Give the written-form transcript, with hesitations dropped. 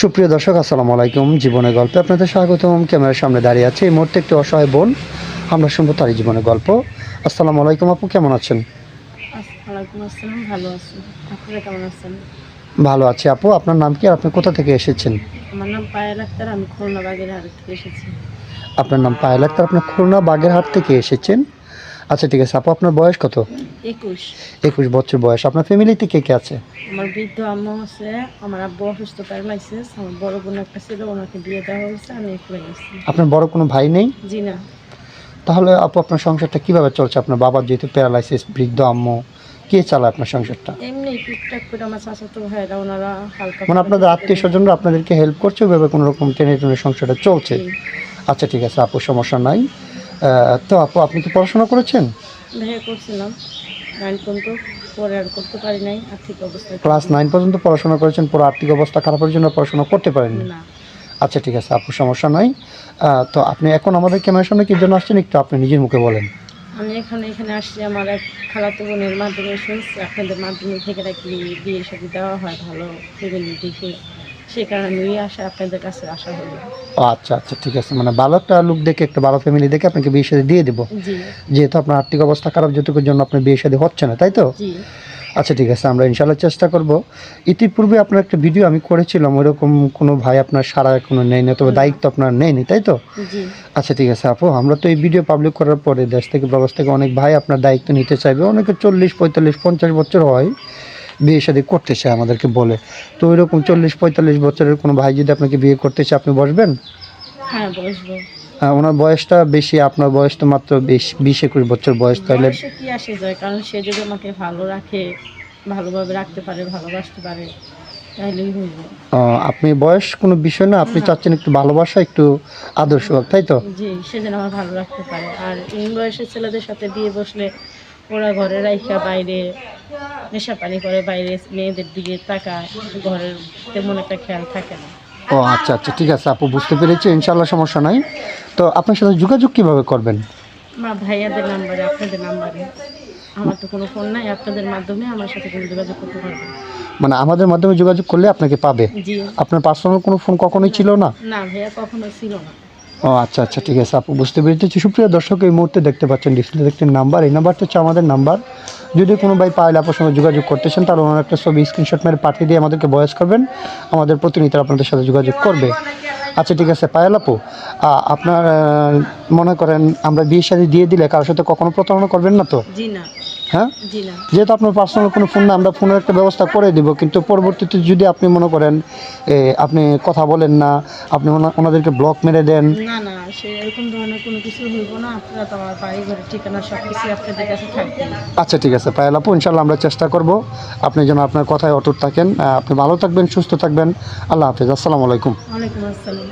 সুপ্রিয় দর্শক, আসসালামু আলাইকুম। জীবনের গল্পে আপনাদের স্বাগতম। ক্যামেরার সামনে দাঁড়িয়ে আছে এই মুহূর্তে একটি অসহায় বোন। আমরা শুনবো তারই জীবনের গল্প। আসসালামু আলাইকুম আপু, কেমন আছেন? ওয়ালাইকুম আসসালাম, ভালো আছি। আপনারা কেমন আছেন? ভালো আছি আপু। আপনার নাম কি আর আপনি কোথা থেকে এসেছেন? আমার নাম পায়েল আক্তার, আমি খুলনা বাগেরহাট থেকে এসেছি। আপনার নাম পায়েল আক্তার, আপনি খুলনা বাগেরহাট থেকে এসেছেন। আচ্ছা ঠিক আছে আপু, আপনার বয়স কত? 21। 21 বছর বয়স। আপনার ফ্যামিলিতে কে কে আছে? আমার বৃদ্ধ আম্মু আছে, আমার আব্বু অসুস্থ প্যারালাইসিস, আমার বড় বোন একটা ছিল, ওনাকে বিয়ে দেওয়া হয়েছে, আমি একলাই আছি। আপনার বড় কোনো ভাই নেই? জি না। তাহলে আপু আপনার সংসারটা কিভাবে চলছে? আপনার বাবার যেহেতু প্যারালাইসিস, বৃদ্ধ আম্মু, কে চালায় আপনার সংসারটা? এমনি টুকটাক করে আমার চাচাতো ভাইরা ওনারা হালকা মানে আপনাদের আত্মীয় স্বজনরা আপনাদেরকে হেল্প করছে, ওইভাবে কোনো রকম টেনে টুনে সংসারটা চলছে? জি। আচ্ছা ঠিক আছে আপু, সমস্যা নাই। তো আপু আপনি কি পড়াশোনা করেছেন? ভাইয়া করছিলাম 9 পর্যন্ত, পরে আর করতে পারি নাই, আর্থিক অবস্থা ক্লাস 9 পর্যন্ত পড়াশোনা করেছেন, পুরো আর্থিক অবস্থা খারাপের জন্য পড়াশোনা করতে পারেননি? না। আচ্ছা ঠিক আছে আপু, সমস্যা নাই। তো আপনি এখন আমাদের ক্যামেরার সামনে কি জন্য আসছেন, একটু আপনি নিজের মুখে বলেন। আমি এখানে আসছি, আমার এক খালাতো বোনের মাধ্যমে শুনছি আপনাদের মাধ্যমে থেকে নাকি বিয়ে শাদী দেওয়া হয় ভালো ফ্যামিলি দেখে, সে কারণে ওই আশা আপনাদের কাছে আসা হলো। ও আচ্ছা আচ্ছা ঠিক আছে, মানে ভালো একটা লোক দেখে, একটা ভালো ফ্যামিলি দেখে আপনাকে বিয়ে শাদী দিয়ে দেবো। জি। যেহেতু আপনার আর্থিক অবস্থা খারাপ, যেটুকুর জন্য আপনার বিয়ে শাদী হচ্ছে না, তাই তো? জি। আচ্ছা ঠিক আছে, আমরা ইনশাল্লাহ চেষ্টা করব। ইতিপূর্বে আপনার একটা ভিডিও আমি করেছিলাম, ওইরকম কোনো ভাই আপনার সারা এখনো নেয়নি, তবে দায়িত্ব আপনার নেয়নি, তাই তো? জি। আচ্ছা ঠিক আছে আপু, আমরা তো এই ভিডিও পাবলিক করার পরে দেশ থেকে প্রবাস থেকে অনেক ভাই আপনার দায়িত্ব নিতে চাইবে। অনেকে 40, 45, 50 বছর হয় বিয়ে শাদী করতে চায় আমাদেরকে বলে। তো ওইরকম 40, 45 বছরের কোনো ভাই যদি আপনাকে বিয়ে করতে চায়, আপনি বসবেন? হ্যাঁ, বসবো। ওনার বয়সটা বেশি, আপনার বয়স তো মাত্র 20-21 বছর বয়স, তাহলে বয়সে কি আসে যায়, কারণ সে যদি আমাকে ভালো রাখে, ভালোভাবে রাখতে পারে, ভালোবাসতে পারে, তাহলেই হইব। আপনি বয়স কোনো বিষয় না, আপনি না। চাচ্ছেন একটু ভালোবাসা, একটু আদর্শ হোক, তাই তো? জি, সে যেন আমার ভালো রাখতে পারে। আর এই বয়সের ছেলেদের সাথে বিয়ে বসলে ওরা ঘরে রাইখা বাইরে নেশা পানি করে, বাইরে মেয়েদের দিকে তাকায়, ঘরের তেমন একটা খেয়াল থাকে না। ও আচ্ছা আচ্ছা ঠিক আছে আপু, বুঝতে পেরেছি। ইনশাল্লাহ সমস্যা নাই। তো আপনার সাথে যোগাযোগ কিভাবে করবেন? আমার ভাইয়াদের নাম্বারে, আপনাদের নাম্বারে, আমার তো কোনো ফোন নাই, আপনাদের মাধ্যমে আমার সাথে কোনো যোগাযোগ করতে পারবেন। মানে আমাদের মাধ্যমে যোগাযোগ করলে আপনাকে পাবে? জি। আপনার পার্সোনাল কোনো ফোন কখনোই ছিল না? না ভাইয়া, কখনো ছিল না। ও আচ্ছা আচ্ছা ঠিক আছে আপু, বুঝতে পেরেছি। সুপ্রিয় দর্শক, এই মুহূর্তে দেখতে পাচ্ছেন ডিসপ্লে একটি নাম্বার, এই নাম্বারটা হচ্ছে আমাদের নাম্বার। যদি কোনো ভাই পায়েল আপুর সঙ্গে যোগাযোগ করতে চান, তাহলে ওনার একটা ছবি স্ক্রিনশট মেরে পাঠিয়ে দিয়ে আমাদেরকে ভয়েস করবেন, আমাদের প্রতিনিধি আপনাদের সাথে যোগাযোগ করবে। আচ্ছা ঠিক আছে পায়েল আপু, আপনার মনে করেন আমরা বিয়ে শাদী দিয়ে দিলে কারোর সাথে কখনো প্রতারণা করবেন না তো? জি না। হ্যাঁ, জি না। যেহেতু আপনার পার্সোনাল কোনো ফোন না, আমরা ফোনের একটা ব্যবস্থা করে দিব, কিন্তু পরবর্তীতে যদি আপনি মনে করেন আপনি কথা বলেন না, আপনি ওনাদেরকে ব্লক মেরে দেন। না না, সে এরকম ধরনের কোনো কিছু হইব না। আপনারা তো আমার বাড়ি ঘরের ঠিকানা সব কিছু আপনাদের কাছে থাকবে। আচ্ছা ঠিক আছে পায়েল আপু, ইনশাল্লাহ আমরা চেষ্টা করব আপনি যেন আপনার কথায় অটুট থাকেন। আপনি ভালো থাকবেন, সুস্থ থাকবেন। আল্লাহ হাফেজ, আসসালামু আলাইকুম। ওয়ালাইকুম আসসালাম।